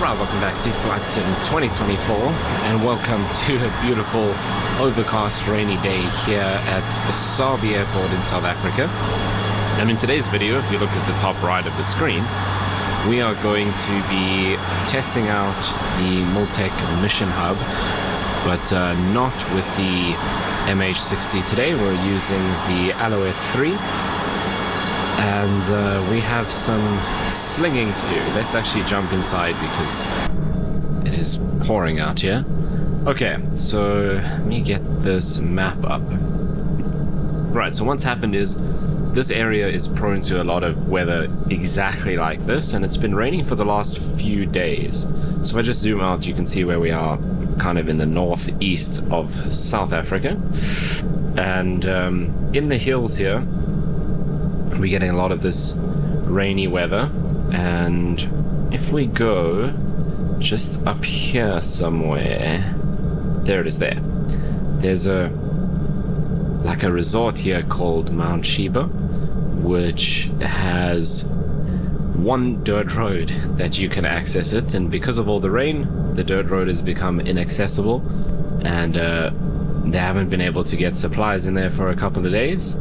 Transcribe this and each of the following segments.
Alright, welcome back to Flightsim 2024 and welcome to a beautiful overcast rainy day here at Asobo Airport in South Africa. And in today's video, if you look at the top right of the screen, we are going to be testing out the Miltech Mission Hub, but not with the MH60 today. We're using the Alouette 3. And we have some slinging to do. Let's actually jump inside because it is pouring out here. Okay, so let me get this map up. Right, so what's happened is this area is prone to a lot of weather exactly like this, and it's been raining for the last few days. So if I just zoom out, you can see where we are, kind of in the northeast of South Africa. And in the hills here, we're getting a lot of this rainy weather, and if we go just up here somewhere, there it is. There's a resort here called Mount Sheba, which has one dirt road that you can access it, and because of all the rain, the dirt road has become inaccessible, and they haven't been able to get supplies in there for a couple of days.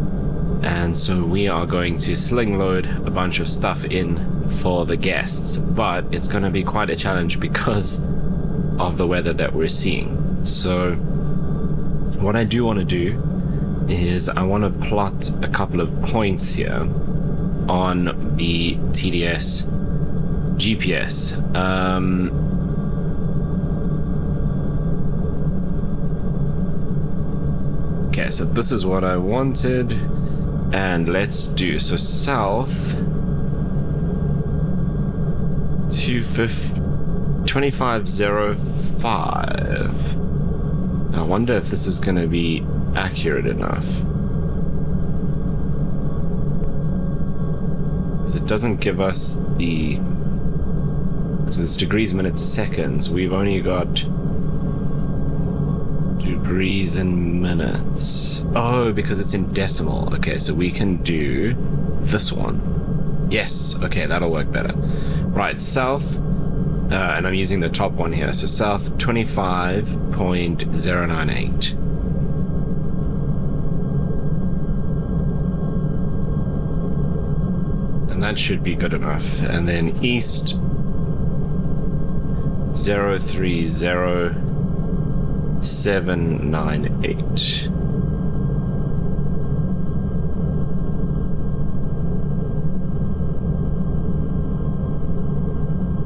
And so we are going to sling load a bunch of stuff in for the guests, but it's going to be quite a challenge because of the weather that we're seeing. So what I do want to do is I want to plot a couple of points here on the TDS GPS. Okay, so this is what I wanted. And let's do, so south 2505. I wonder if this is going to be accurate enough, because it doesn't give us the, because it's degrees, minutes, seconds. We've only got degrees and minutes. Oh, because it's in decimal. Okay, so we can do this one. Yes, okay, that'll work better. Right, south, and I'm using the top one here, so south 25.098. And that should be good enough. And then east 030.798.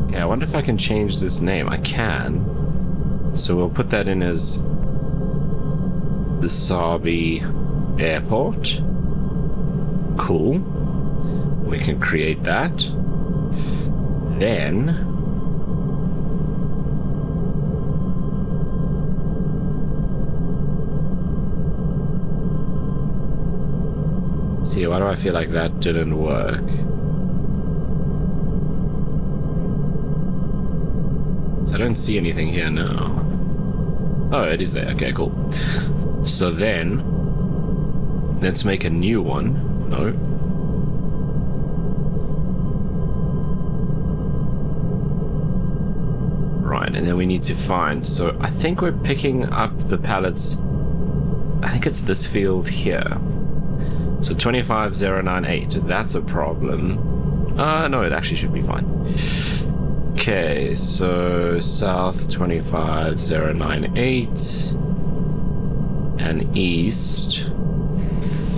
Okay, I wonder if I can change this name. I can. So we'll put that in as the Asobo Airport. Cool. We can create that. Then see, why do I feel like that didn't work? So I don't see anything here now. Oh, it is there. Okay, cool. So then let's make a new one. No. Right, and then we need to find, so I think we're picking up the pallets. I think it's this field here. So 25098, that's a problem. No, it actually should be fine. Okay, so south 25098 and east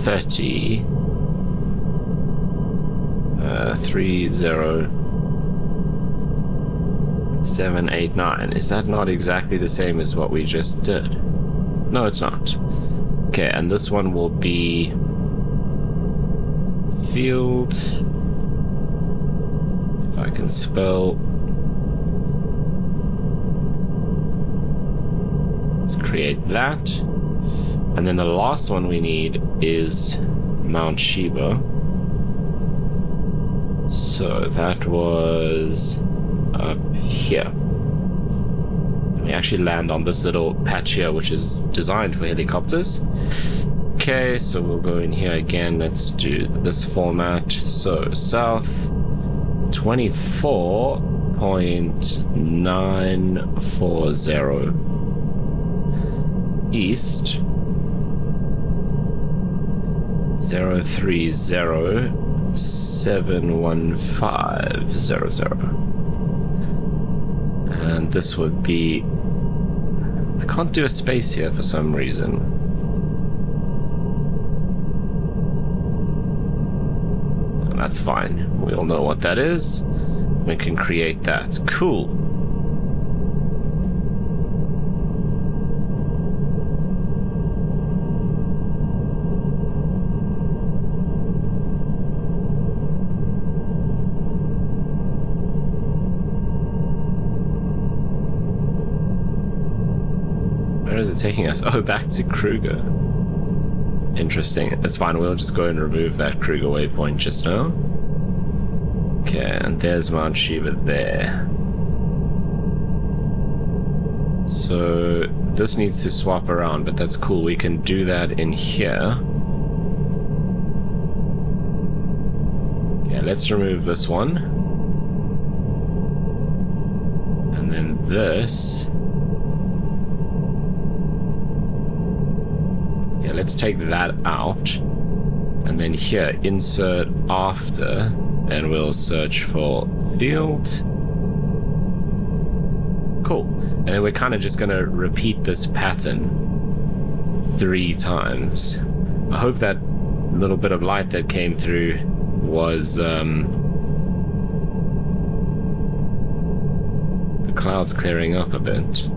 30789. Is that not exactly the same as what we just did? No, it's not. Okay, and this one will be field, if I can spell. Let's create that. And then the last one we need is Mount Sheba. So that was up here. We actually land on this little patch here, which is designed for helicopters. Okay, so we'll go in here again. Let's do this format. So south 24 0.940. East 030-71500. And this would be... I can't do a space here for some reason. That's fine. We all know what that is. We can create that. Cool. Where is it taking us? Oh, back to Kruger. Interesting. It's fine, we'll just go and remove that Kruger waypoint just now. Okay, and there's Mount Shiva there. So this needs to swap around, but that's cool. We can do that in here. Okay, let's remove this one. And then this. Okay, let's take that out. And then here, insert after, and we'll search for field. Cool. And then we're kind of just going to repeat this pattern 3 times. I hope that little bit of light that came through was the clouds clearing up a bit.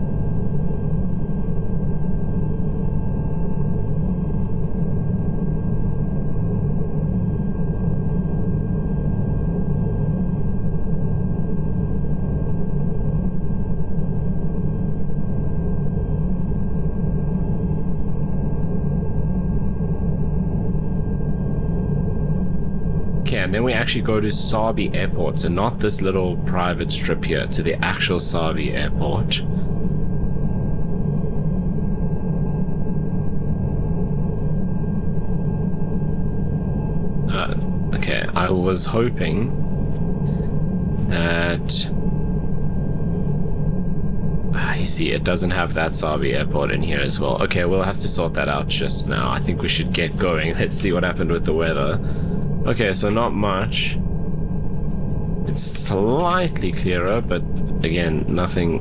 And then we actually go to Sabi Airport, so not this little private strip here, to the actual Sabi Airport. Okay, I was hoping that... you see, it doesn't have that Sabi Airport in here as well. Okay, we'll have to sort that out just now. I think we should get going. Let's see what happened with the weather. Okay, so not much. It's slightly clearer, but again, nothing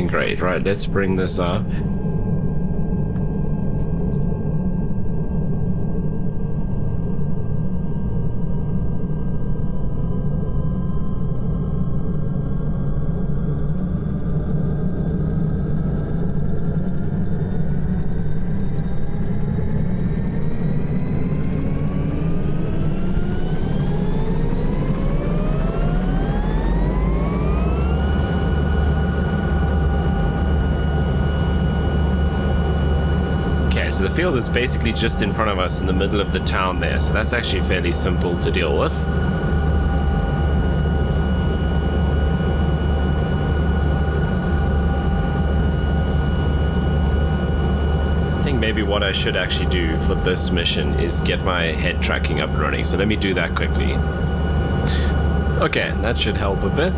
great. Right, let's bring this up. So the field is basically just in front of us in the middle of the town there, so that's actually fairly simple to deal with. I think maybe what I should actually do for this mission is get my head tracking up and running, so let me do that quickly. Okay, that should help a bit.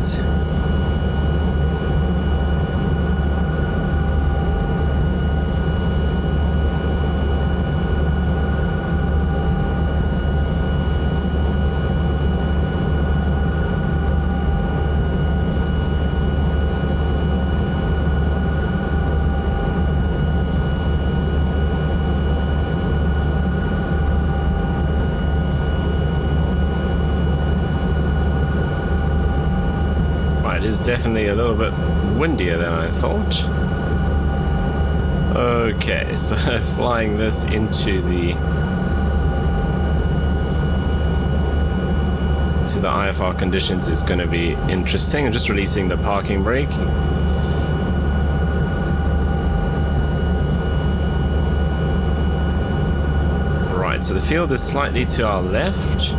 Definitely a little bit windier than I thought. Okay, so flying this into the IFR conditions is going to be interesting. I'm just releasing the parking brake. Right, so the field is slightly to our left.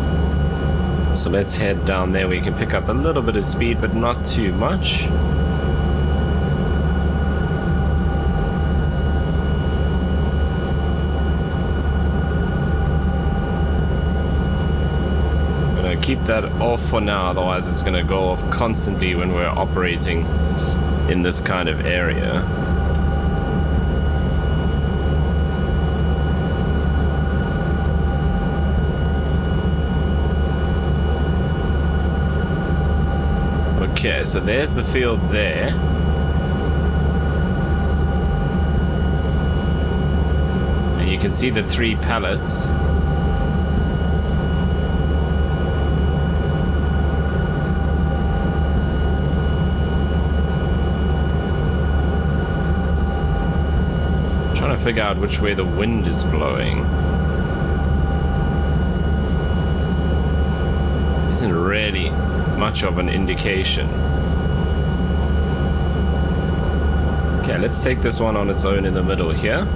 So let's head down there. We can pick up a little bit of speed, but not too much. I'm gonna keep that off for now, otherwise it's going to go off constantly when we're operating in this kind of area. Okay, so there's the field there. And you can see the 3 pallets. Trying to figure out which way the wind is blowing. Isn't really much of an indication. Okay, let's take this one on its own in the middle here.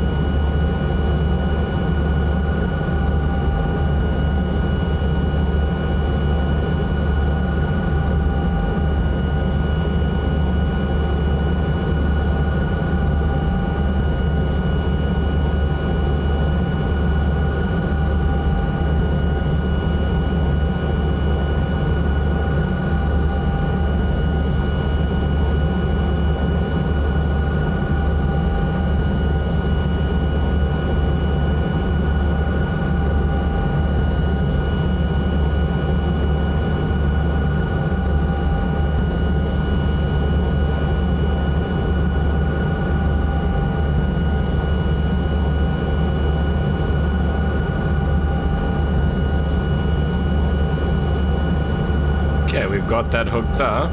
Okay, we've got that hooked up.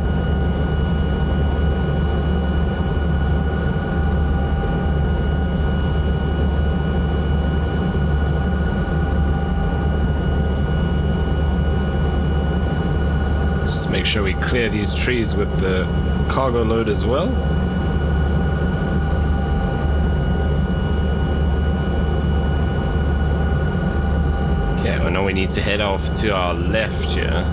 Just make sure we clear these trees with the cargo load as well. Okay, well now we need to head off to our left here.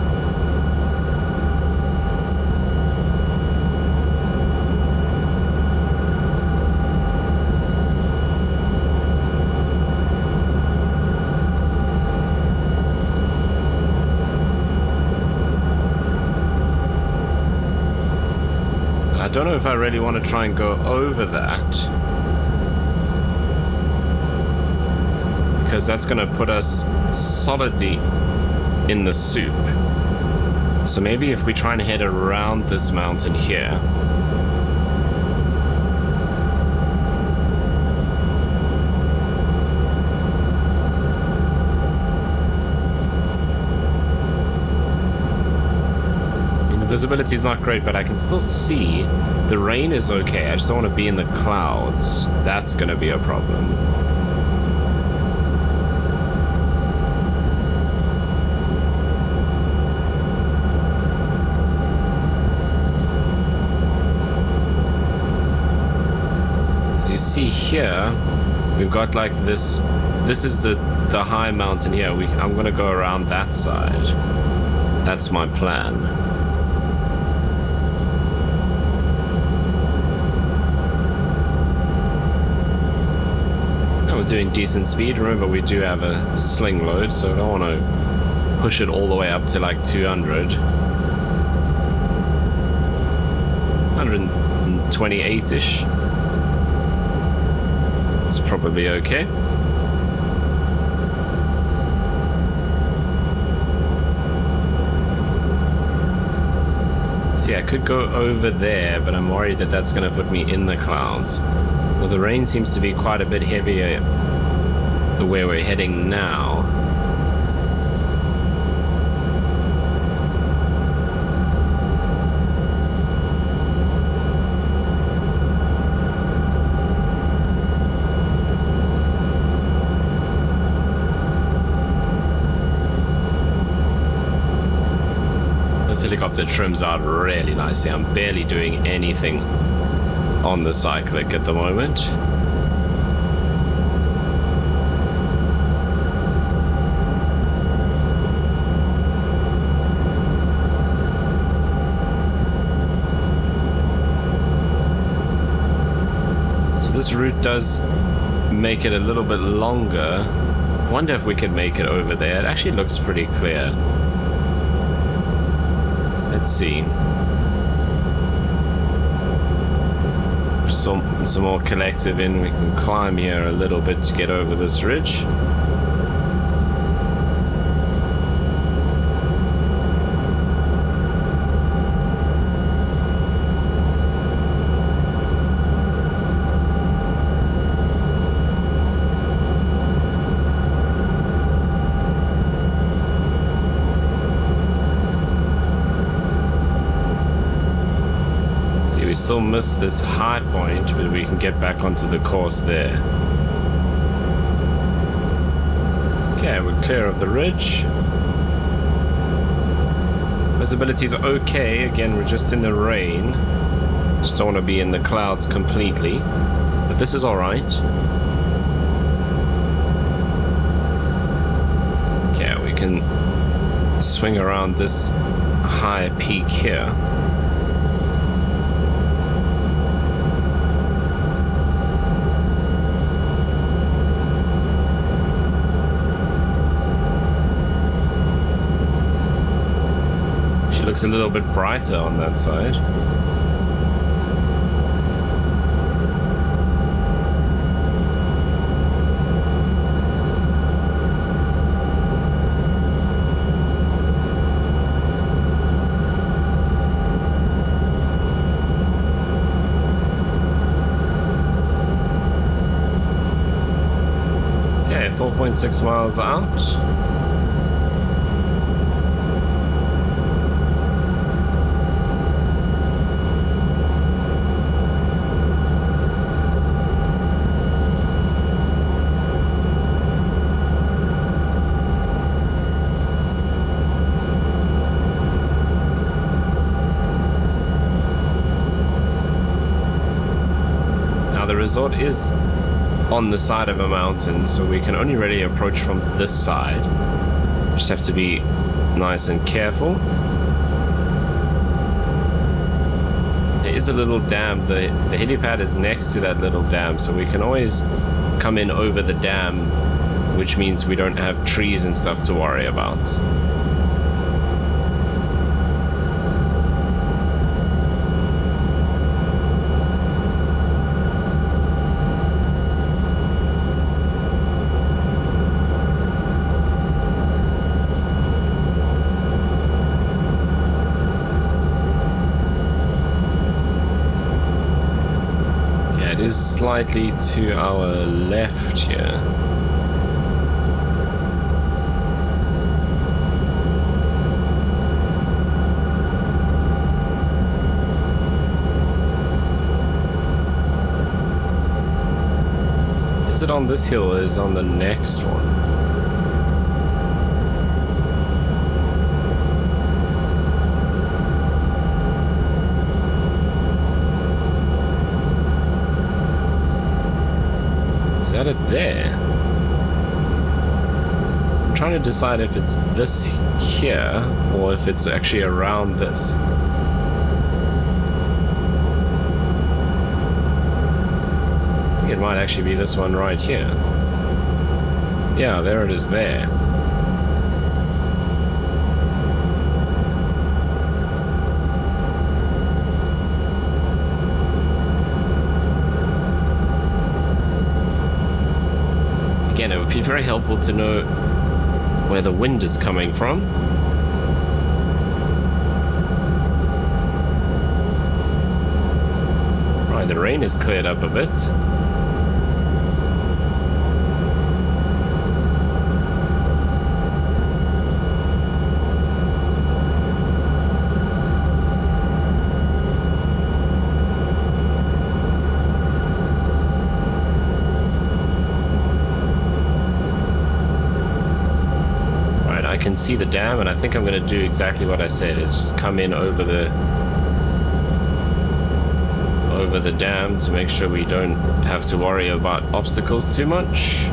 I don't know if I really want to try and go over that, because that's going to put us solidly in the soup. So maybe if we try and head around this mountain here. Visibility is not great, but I can still see. The rain is okay. I just don't want to be in the clouds. That's going to be a problem. As you see here, we've got like this. This is the high mountain here. I'm going to go around that side. That's my plan. We're doing decent speed. Remember, we do have a sling load, so I don't want to push it all the way up to like 200. 128-ish. It's probably okay. See, I could go over there, but I'm worried that that's going to put me in the clouds. Well, the rain seems to be quite a bit heavier where we're heading now. This helicopter trims out really nicely. I'm barely doing anything on the cyclic at the moment. So this route does make it a little bit longer. Wonder if we could make it over there. It actually looks pretty clear. Let's see. Some more collective in. We can climb here a little bit to get over this ridge. We still missed this high point, but we can get back onto the course there. Okay, we're clear of the ridge. Visibility's okay. Again, we're just in the rain. Just don't want to be in the clouds completely. But this is alright. Okay, we can swing around this high peak here. Looks a little bit brighter on that side. Okay, 4.6 miles out. The resort is on the side of a mountain, so we can only really approach from this side. Just have to be nice and careful. There is a little dam. The helipad is next to that little dam, so we can always come in over the dam, which means we don't have trees and stuff to worry about. Is slightly to our left here. Is it on this hill or is it on the next one? Is that it there? I'm trying to decide if it's this here or if it's actually around this. I think it might actually be this one right here. Yeah, there it is there. Again, it would be very helpful to know where the wind is coming from. Right, the rain has cleared up a bit. I can see the dam, and I think I'm going to do exactly what I said. It's just come in over the dam to make sure we don't have to worry about obstacles too much.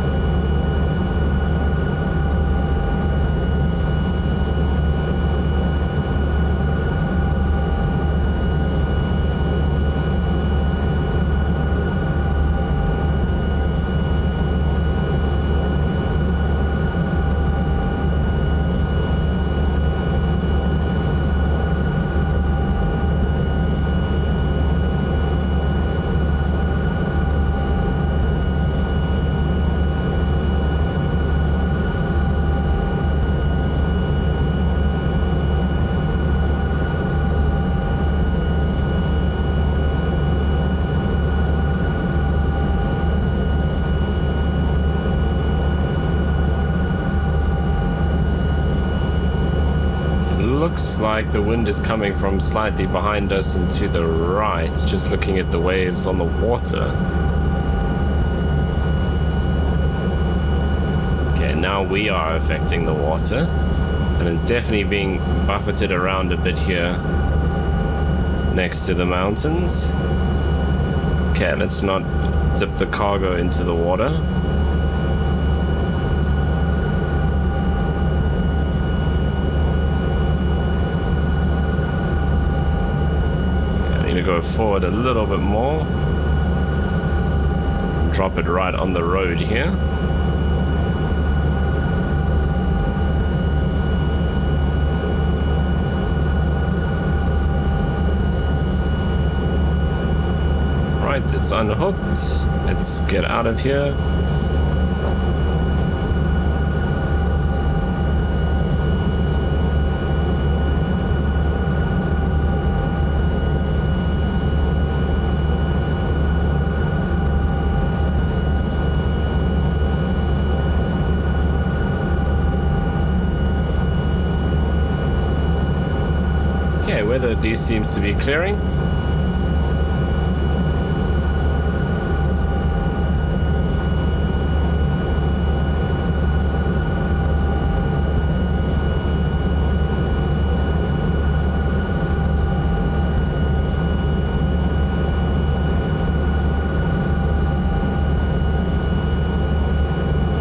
looks like the wind is coming from slightly behind us and to the right, just looking at the waves on the water. Okay, now we are affecting the water, and I'm definitely being buffeted around a bit here next to the mountains. Okay, let's not dip the cargo into the water. To go forward a little bit more, drop it right on the road here. Right, it's unhooked. Let's get out of here. Weather at least seems to be clearing.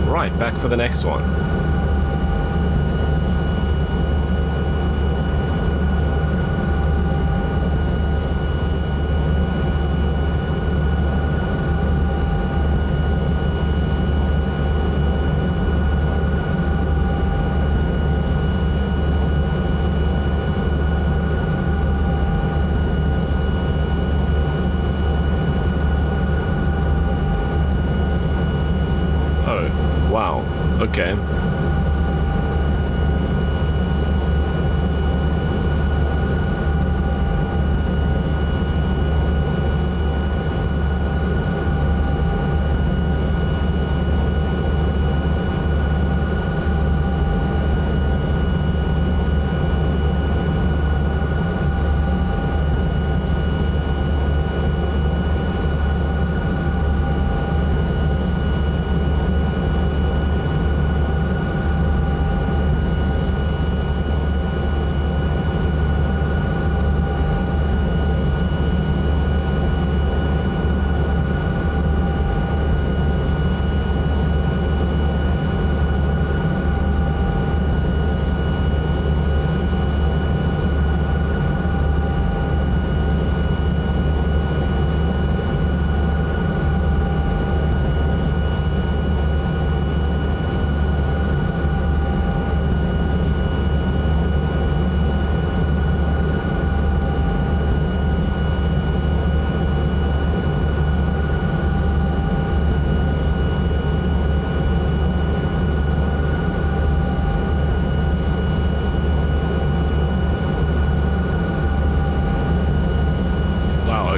Right, back for the next one. Wow, okay.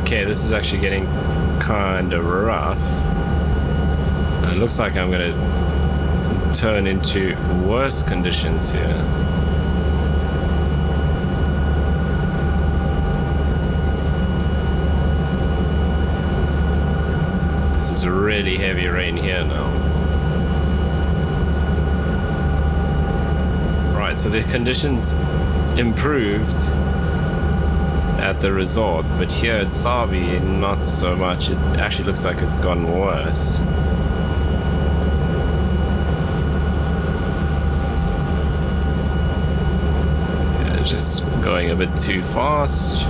Okay, this is actually getting kind of rough. It looks like I'm going to turn into worse conditions here. This is really heavy rain here now. Right, so the conditions improved at the resort, but here at Sabi, not so much. It actually looks like it's gotten worse. Yeah, just going a bit too fast.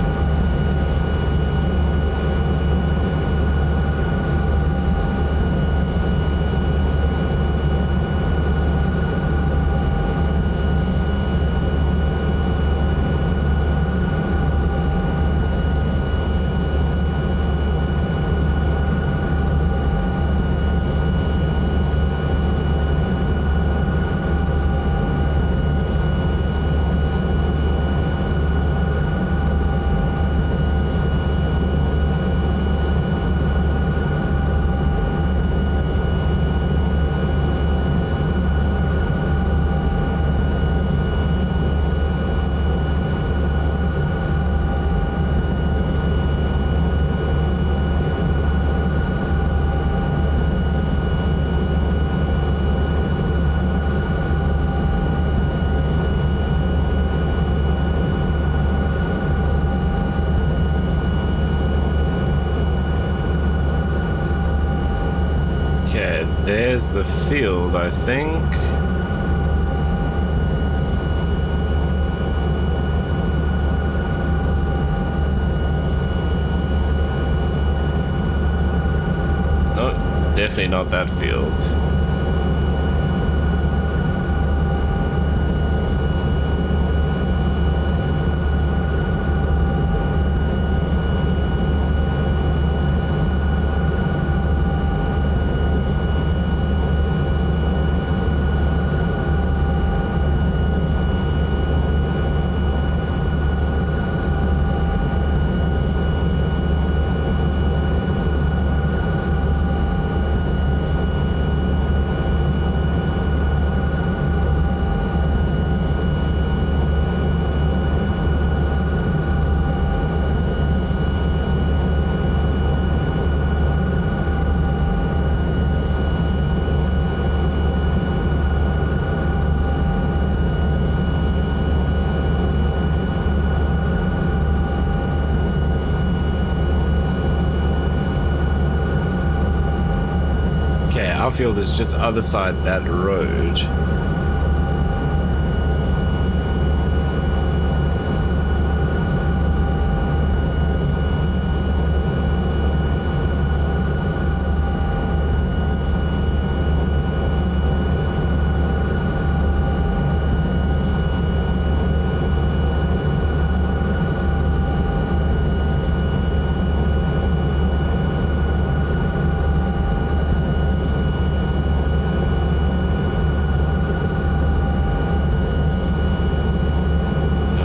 There's the field, I think. No, definitely not that field. Our field is just other side that road.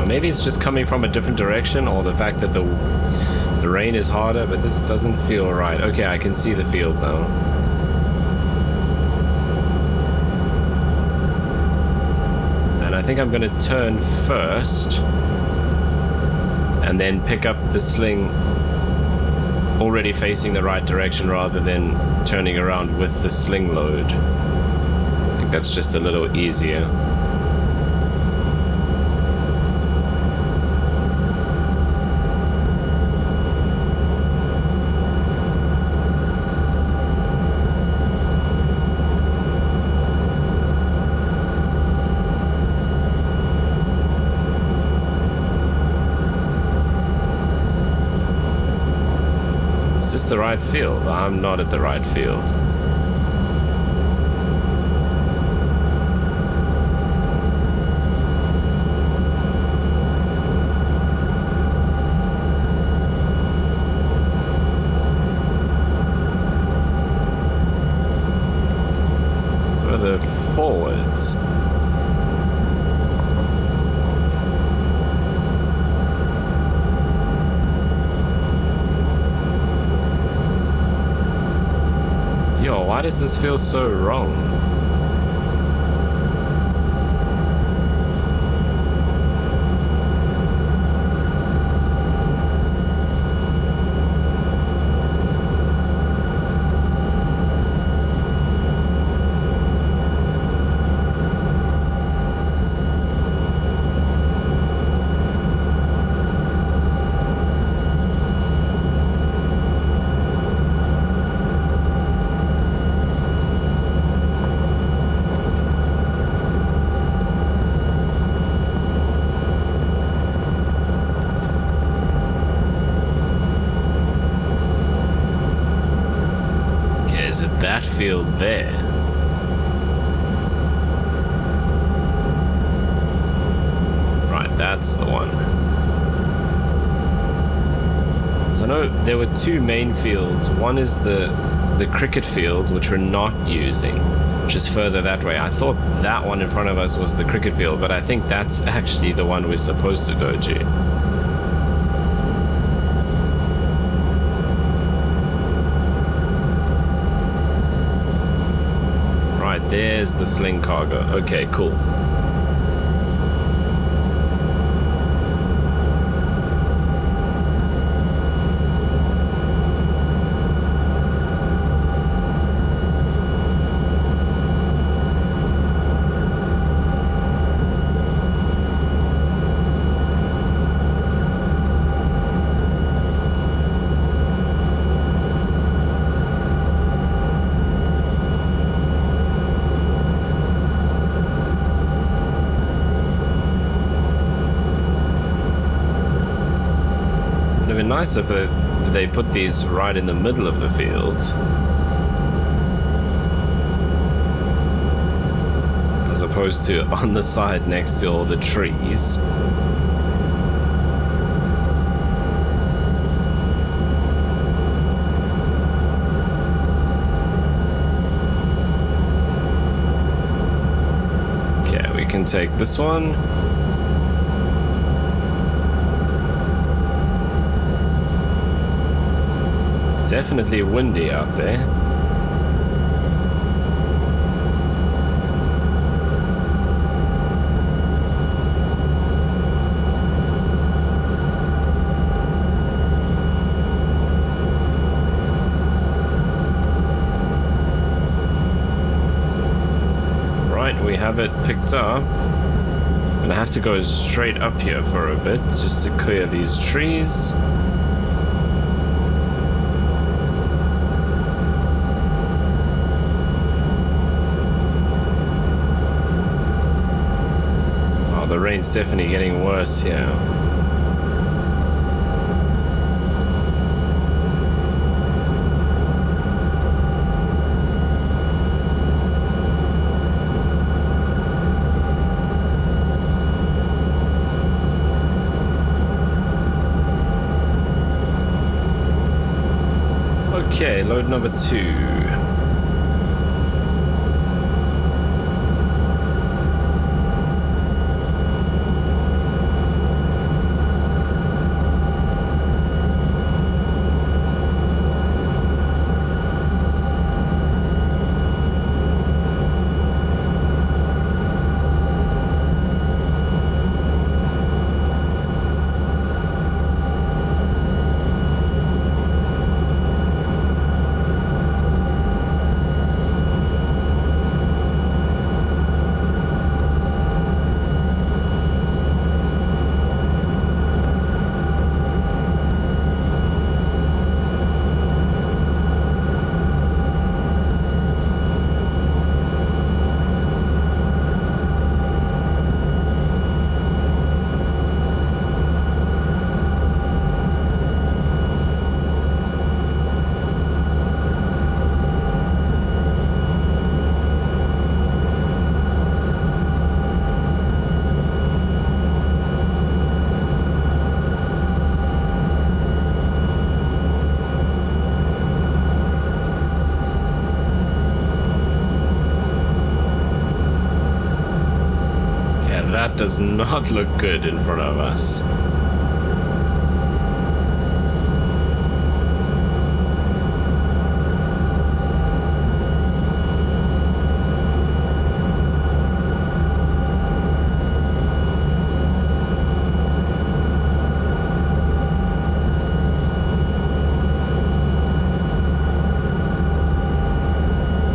Maybe it's just coming from a different direction, or the fact that the rain is harder, but this doesn't feel right. Okay, I can see the field now. And I think I'm going to turn first, and then pick up the sling already facing the right direction rather than turning around with the sling load. I think that's just a little easier. Is this the right field? I'm not at the right field. Further forwards. Why does this feel so wrong? That field there. Right, that's the one. So I know there were two main fields. One is the cricket field, which we're not using, which is further that way. I thought that one in front of us was the cricket field, but I think that's actually the one we're supposed to go to. There's the sling cargo. Okay, cool. nice if they put these right in the middle of the field. As opposed to on the side next to all the trees. Okay, we can take this one. It's definitely windy out there. We have it picked up. I'm gonna have to go straight up here for a bit just to clear these trees. Oh, the rain's definitely getting worse here. Okay, load number 2. That does not look good in front of us.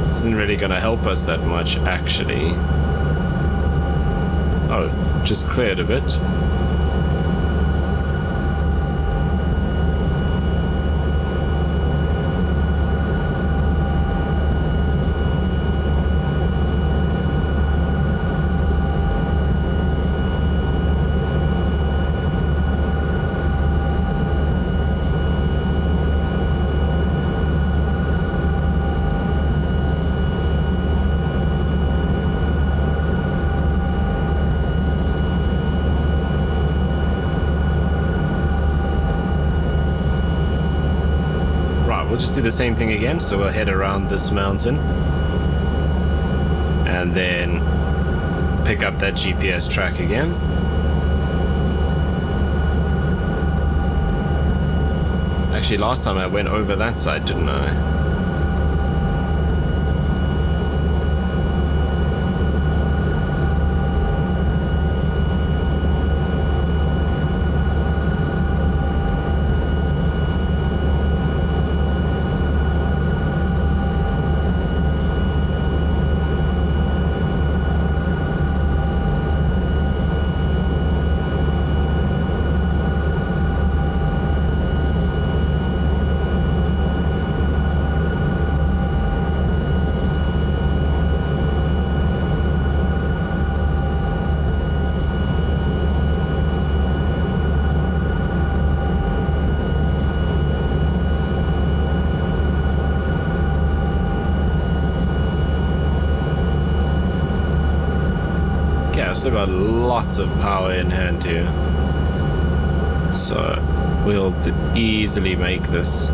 This isn't really going to help us that much, actually. Oh, just cleared a bit. We'll just do the same thing again, so we'll head around this mountain and then pick up that GPS track again. Actually, last time I went over that side, didn't I? I've still got lots of power in hand here. So we'll easily make this.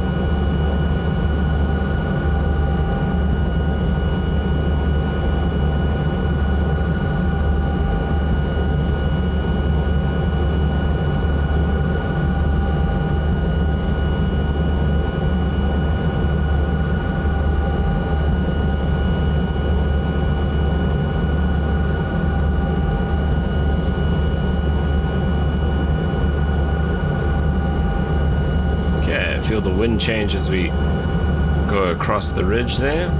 Feel the wind change as we go across the ridge there.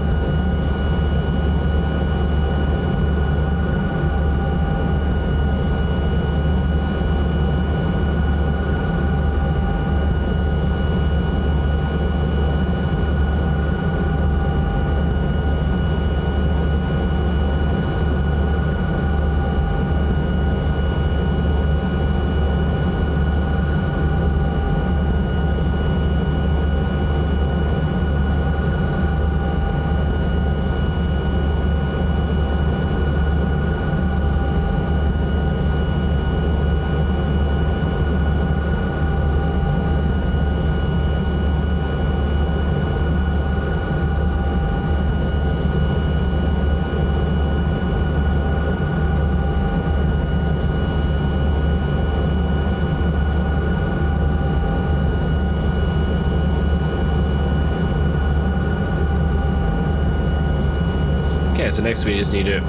So next we just need to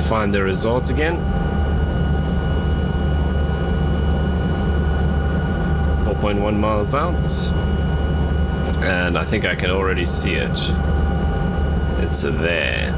find the results again. 4.1 miles out. And I think I can already see it. It's there.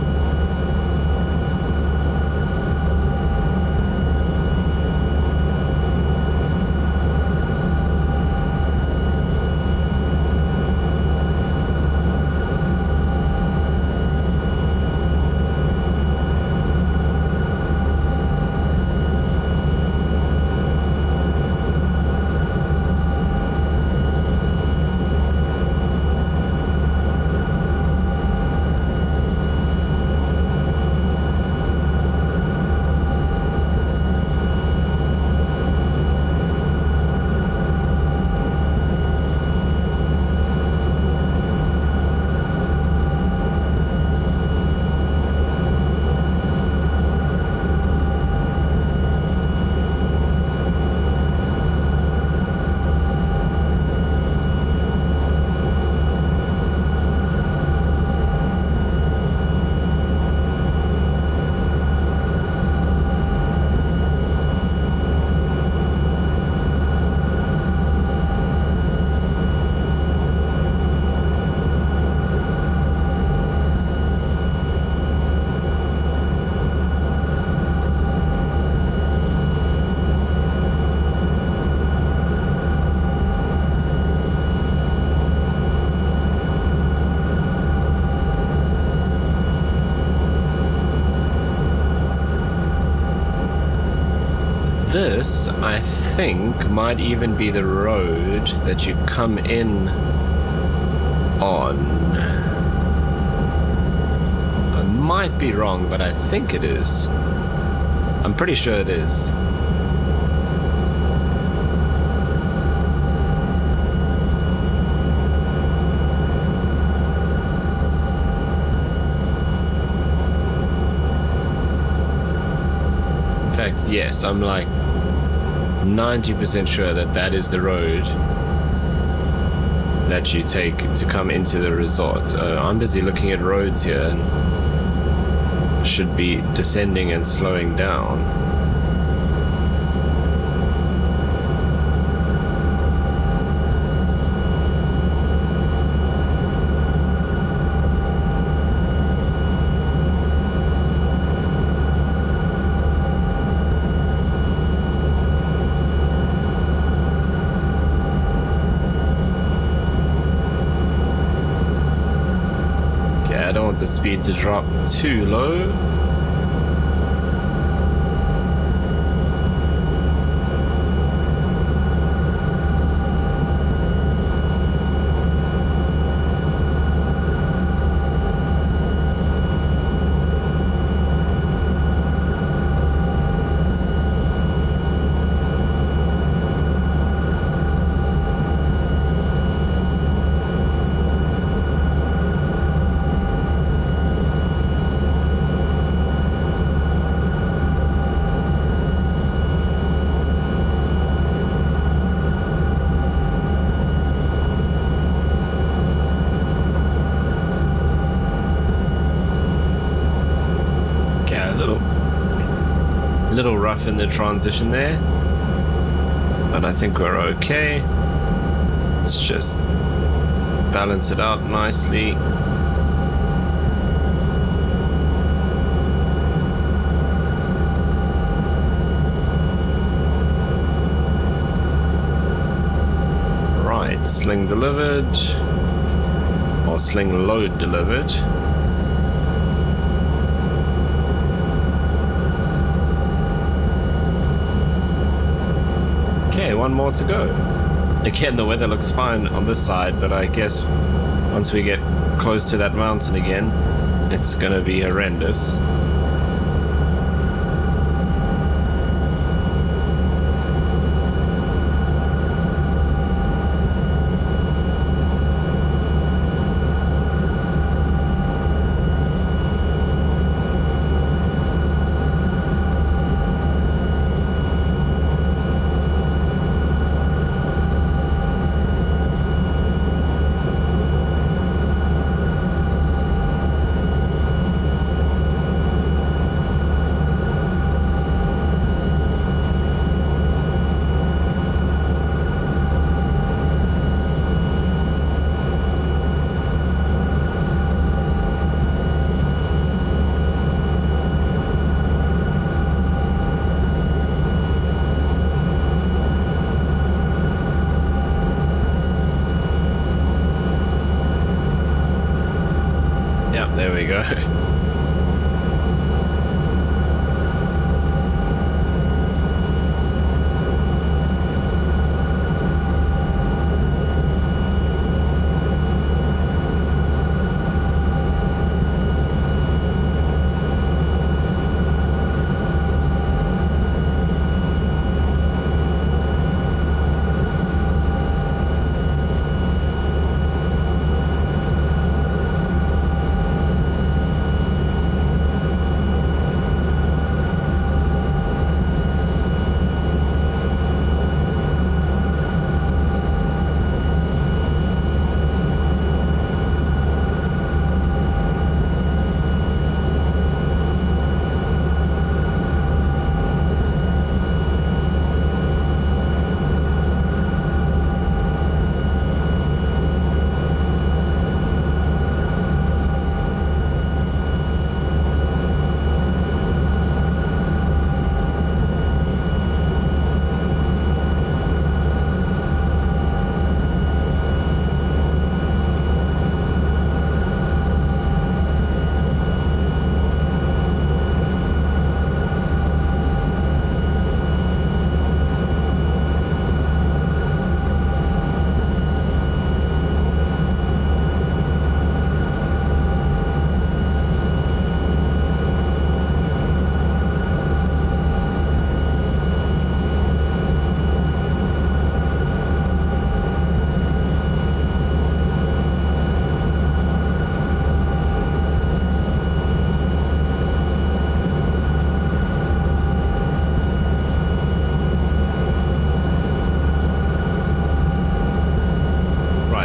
This, I think, might even be the road that you come in on. I might be wrong, but I think it is. I'm pretty sure it is. In fact, yes, I'm like 90% sure that that is the road that you take to come into the resort. I'm busy looking at roads here and should be descending and slowing down. I don't want the speed to drop too low. little rough in the transition there, but I think we're okay. Let's just balance it out nicely. Right, sling delivered, or sling load delivered. Okay, one more to go. Again, the weather looks fine on this side, but I guess once we get close to that mountain again, it's gonna be horrendous. There we go.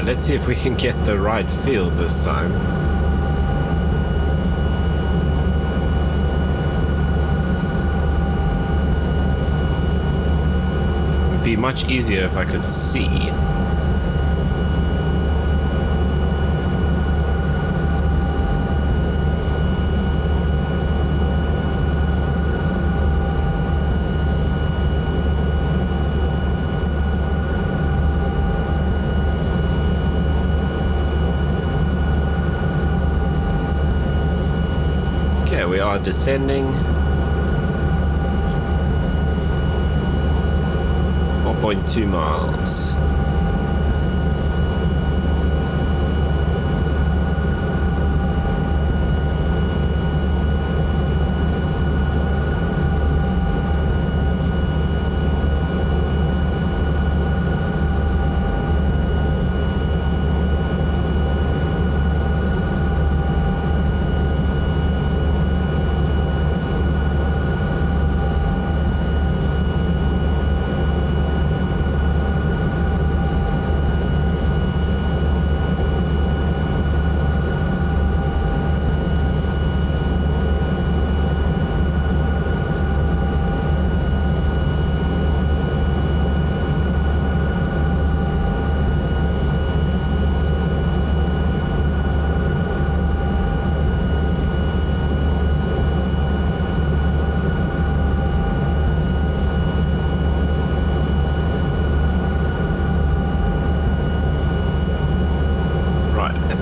Let's see if we can get the right field this time. It would be much easier if I could see. We are descending. 4.2 miles.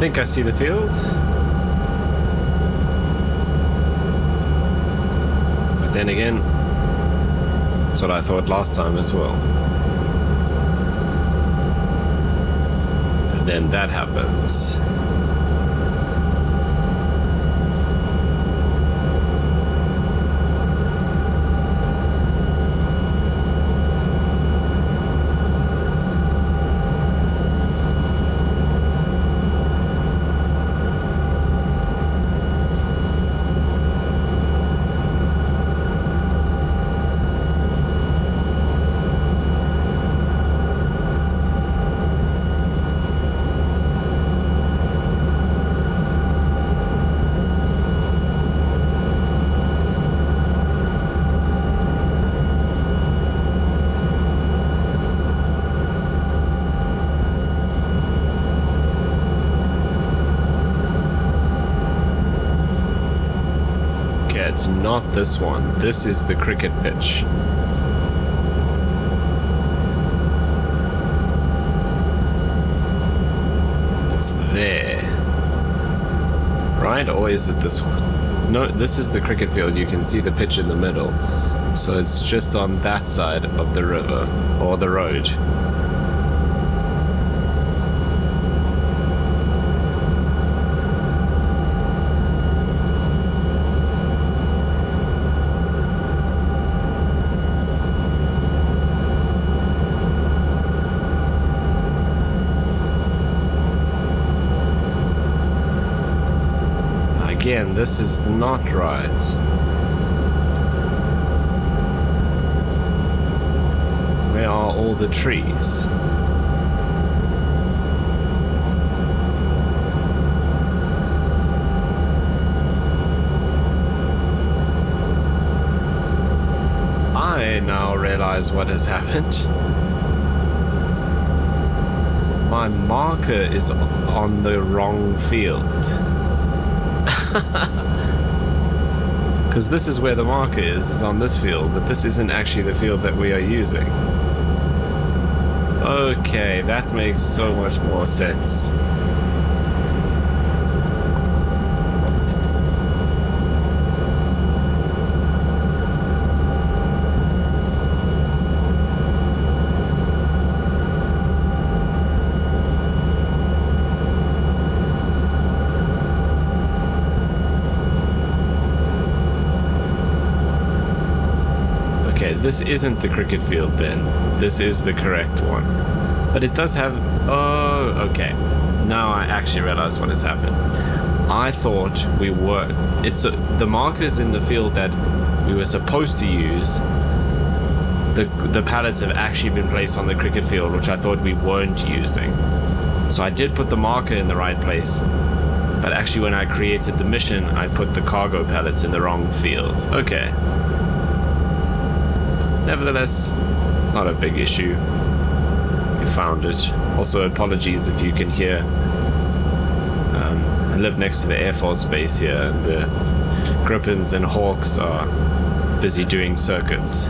think I see the field. But then again, that's what I thought last time as well. And then that happens. It's not this one. This is the cricket pitch. It's there. Right? Or is it this one? No, this is the cricket field. You can see the pitch in the middle. So it's just on that side of the river or the road. Again, this is not right. Where are all the trees? I now realize what has happened. My marker is on the wrong field. Because this is where the marker is on this field, but this isn't actually the field that we are using. Okay, that makes so much more sense. This isn't the cricket field then. This is the correct one. But it does have... Oh, okay. Now I actually realize what has happened. I thought we were... the markers in the field that we were supposed to use, the pallets have actually been placed on the cricket field, which I thought we weren't using. So I did put the marker in the right place. But actually when I created the mission, I put the cargo pallets in the wrong field. Okay. Nevertheless, not a big issue. You found it. Also, apologies if you can hear. I live next to the Air Force base here, and the Gripens and Hawks are busy doing circuits.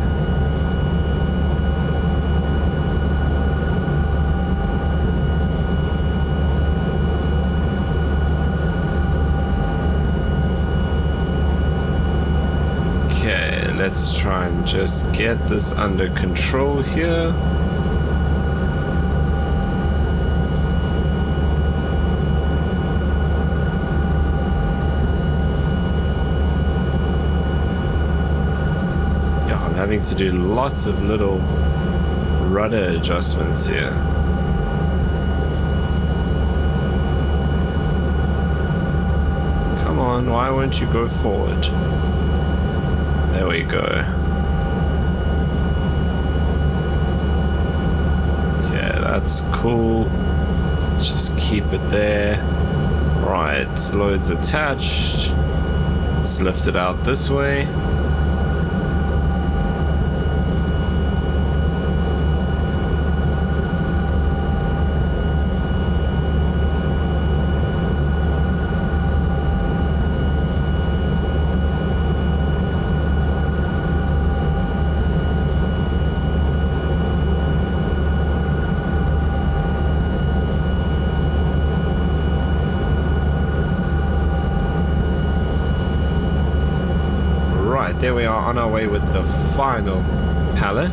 Let's try and just get this under control here. Yeah, I'm having to do lots of little rudder adjustments here. Come on, why won't you go forward? There we go. Okay, that's cool. Let's just keep it there. Right, loads attached. Let's lift it out this way. there we are on our way with the final pallet.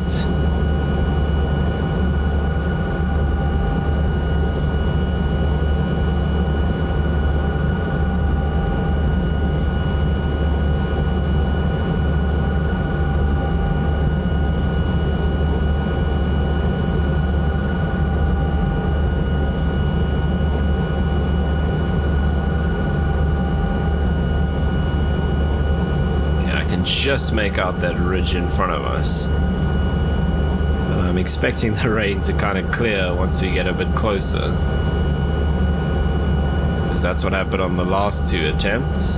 Just make out that ridge in front of us. But I'm expecting the rain to kind of clear once we get a bit closer. Because that's what happened on the last two attempts.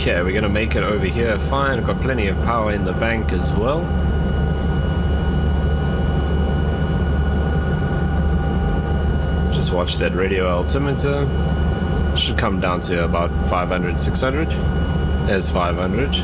Okay, we're gonna make it over here fine. I've got plenty of power in the bank as well. Just watch that radio altimeter. Should come down to about 500, 600. There's 500.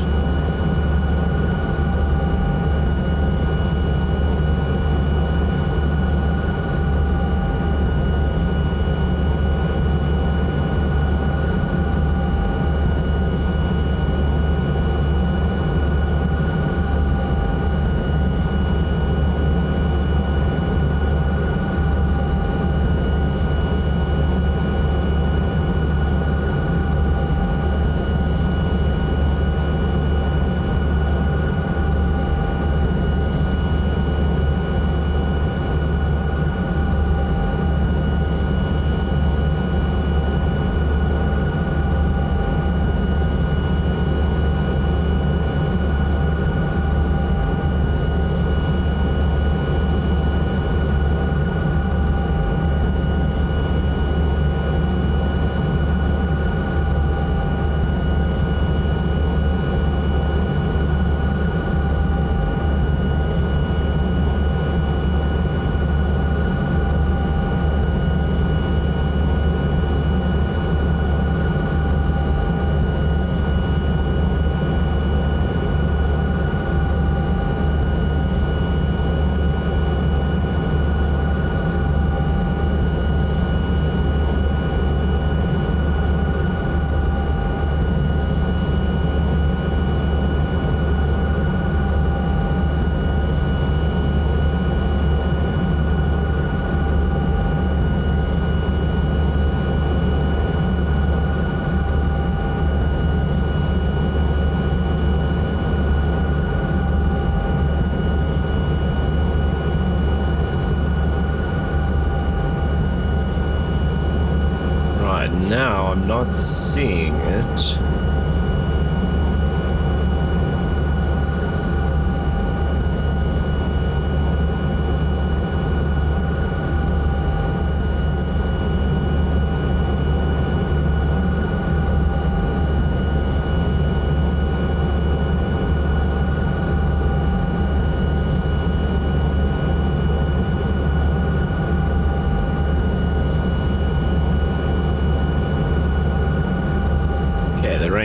Now I'm not seeing it.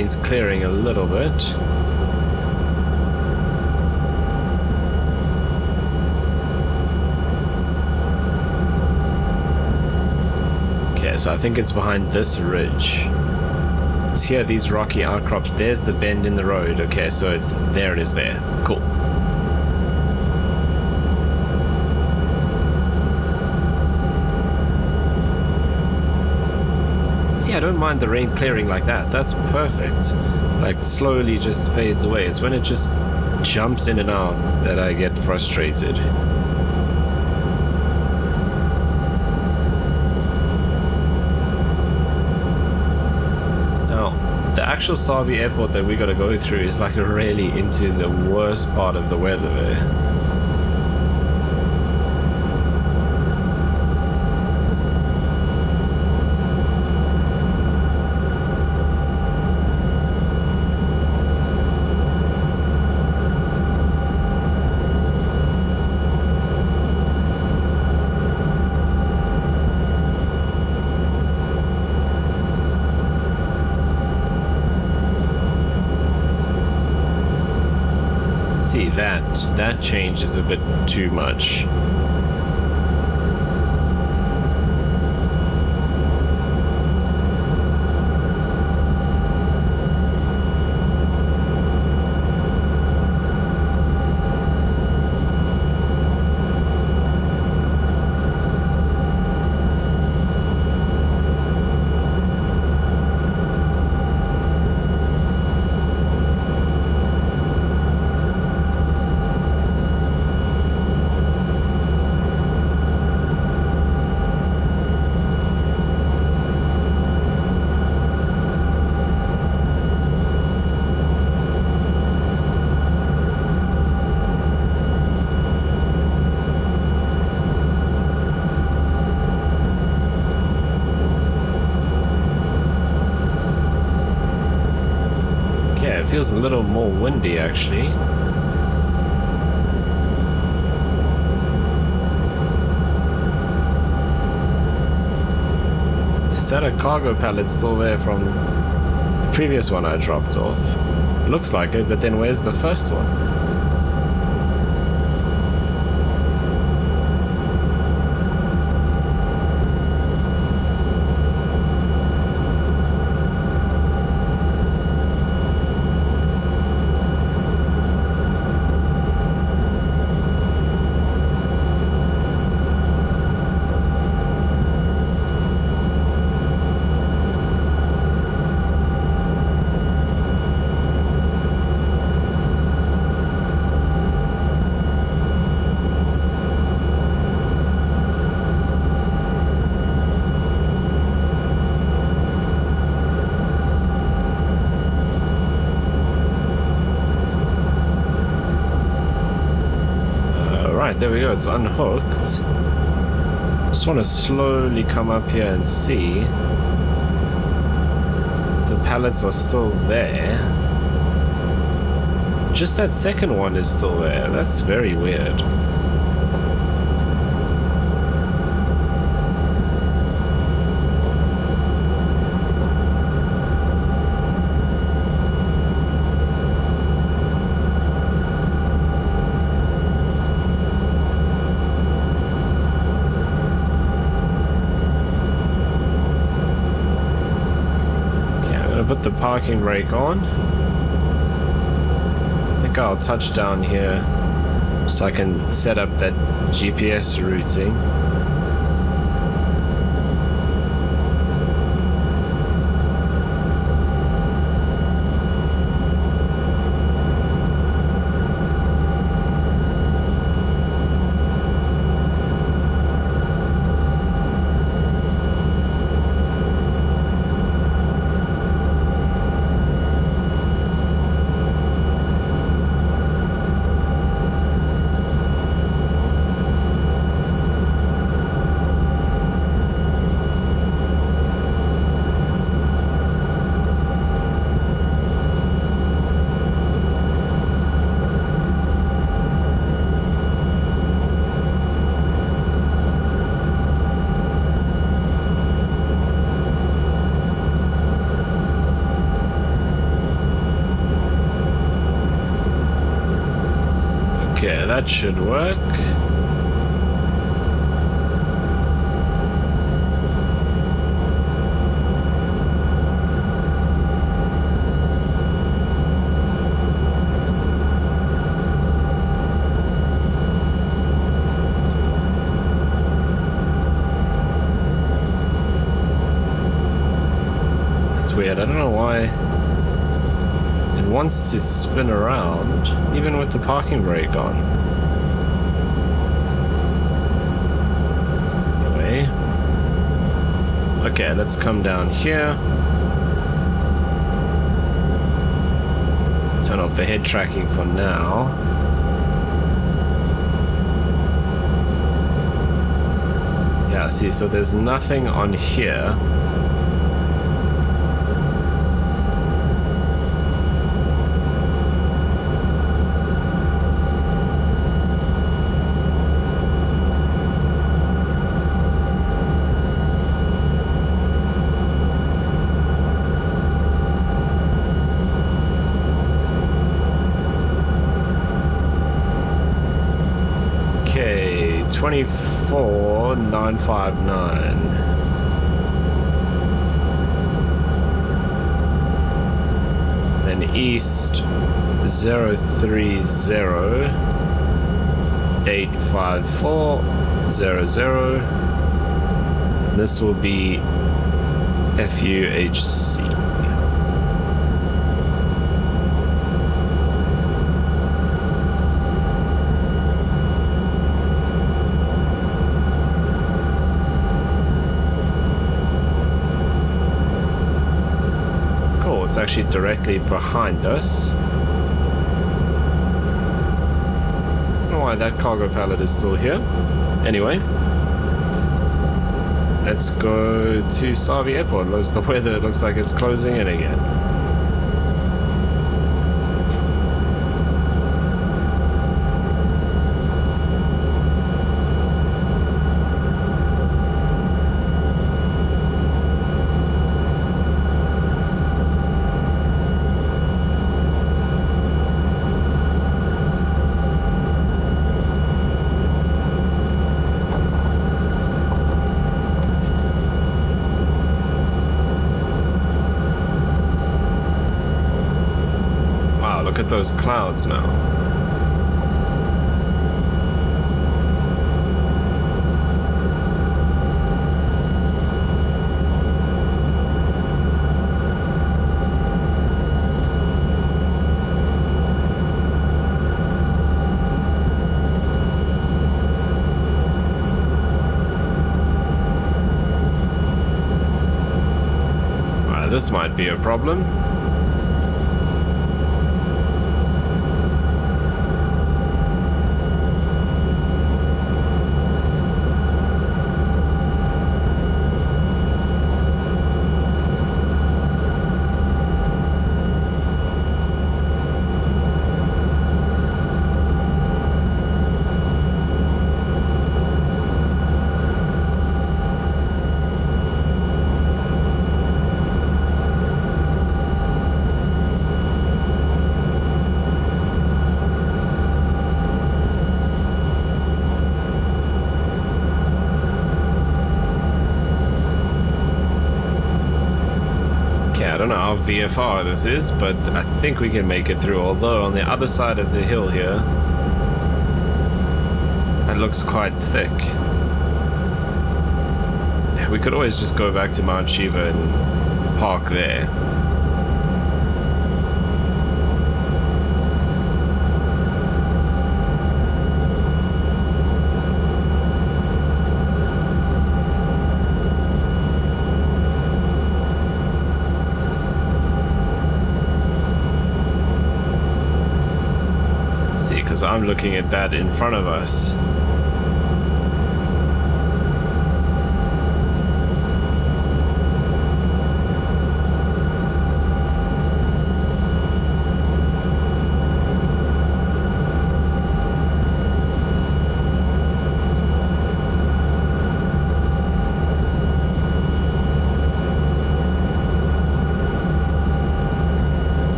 rain's clearing a little bit. Okay, so I think it's behind this ridge. See here, these rocky outcrops. There's the bend in the road. Okay, so it's there. It is there. Cool. See, I don't mind the rain clearing like that. That's perfect. Like, slowly just fades away. It's when it just jumps in and out that I get frustrated. Now, the actual Sabi airport that we gotta go through is like really into the worst part of the weather there. See, that change is a bit too much. Feels a little more windy actually. Is that a cargo pallet still there from the previous one I dropped off? Looks like it, but then where's the first one? There we go, it's unhooked. Just want to slowly come up here and see if the pallets are still there. Just that second one is still there. That's very weird. Put the parking brake on. I think I'll touch down here so I can set up that GPS routing. that should work. Weird. I don't know why it wants to spin around even with the parking brake on. Anyway, okay, let's come down here, turn off the head tracking for now. Yeah, see, so there's nothing on here. Okay, 24959. Then east 030-85400. This will be FUHC. It's actually directly behind us. I don't know why that cargo pallet is still here. Anyway, let's go to Savi Airport. The weather looks like it's closing in again. Look at those clouds now. Alright, this might be a problem. I don't know how VFR this is, but I think we can make it through, although on the other side of the hill here, that looks quite thick. We could always just go back to Mount Shiva and park there. Because I'm looking at that in front of us.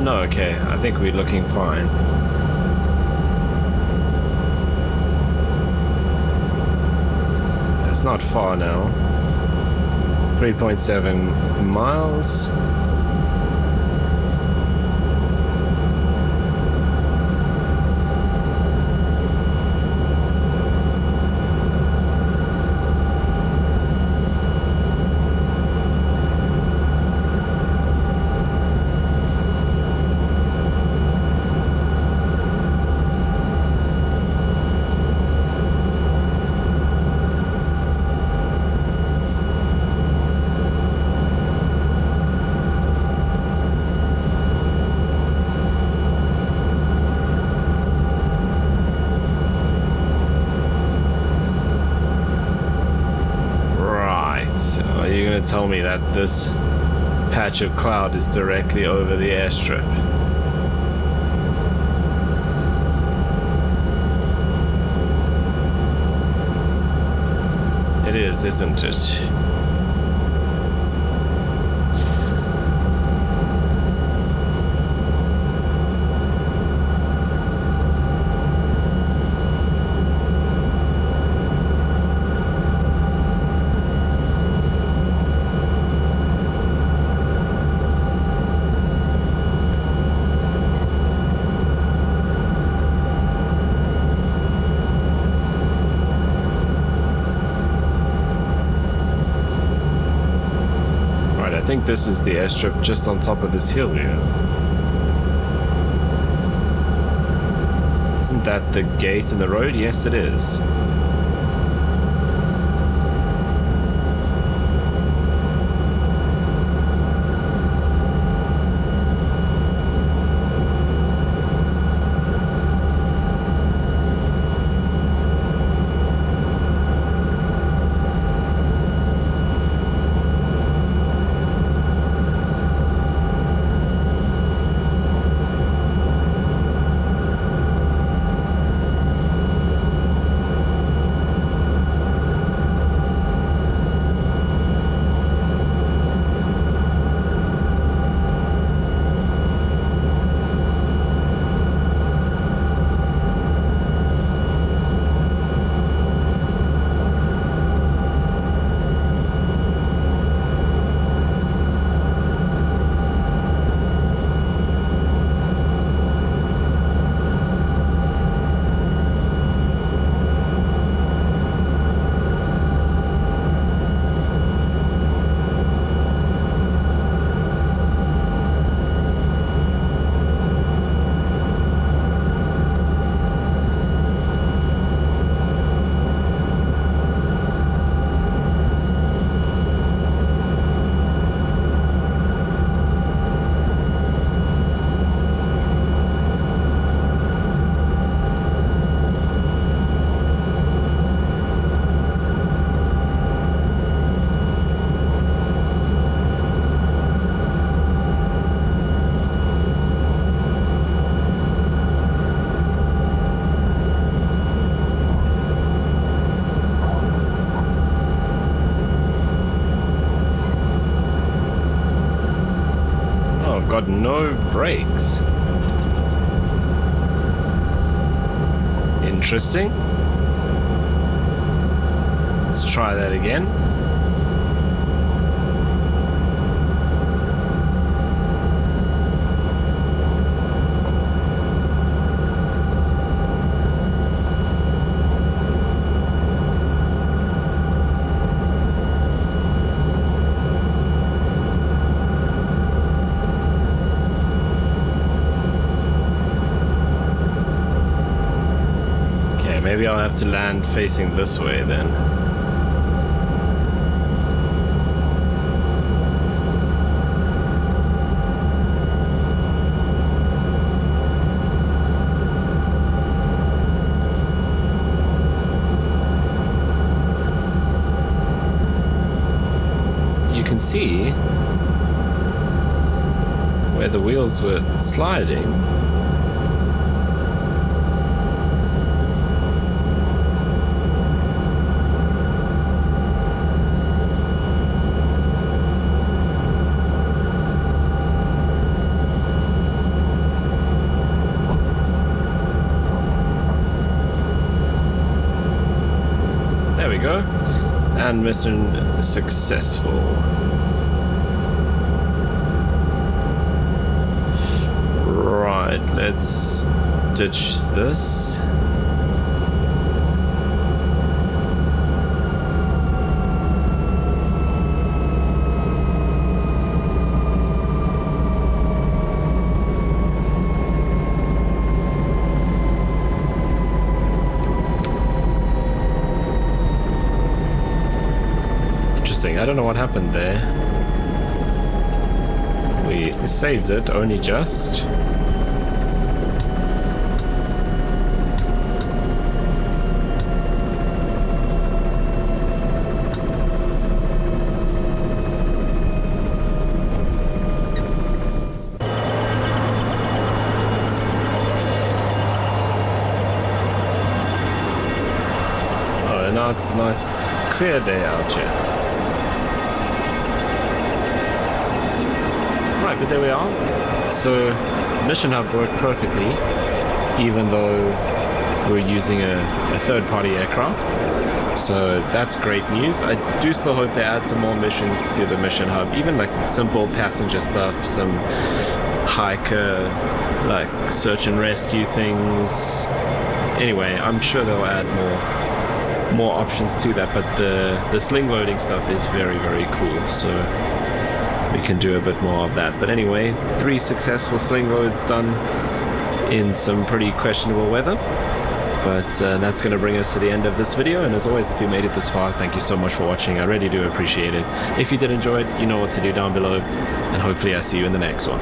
no, okay. I think we're looking fine. It's not far now. 3.7 miles. Tell me that this patch of cloud is directly over the airstrip. It is, isn't it? I think this is the airstrip just on top of this hill here. Isn't that the gate in the road? Yes, it is. Got no brakes. Interesting. Let's try that again. Maybe I'll have to land facing this way then. You can see where the wheels were sliding. And mission successful. Right, let's ditch this. I don't know what happened there. We saved it, only just. Oh, and now it's a nice clear day out here. Right, but there we are. So Mission Hub worked perfectly, even though we're using a third-party aircraft. So that's great news. I do still hope they add some more missions to the Mission Hub, even like simple passenger stuff, some hiker, like search and rescue things. Anyway, I'm sure they'll add more options to that, but the sling loading stuff is very, very cool. So we can do a bit more of that. But anyway, 3 successful sling loads done in some pretty questionable weather. But that's going to bring us to the end of this video. And as always, if you made it this far, thank you so much for watching. I really do appreciate it. If you did enjoy it, you know what to do down below. And hopefully I see you in the next one.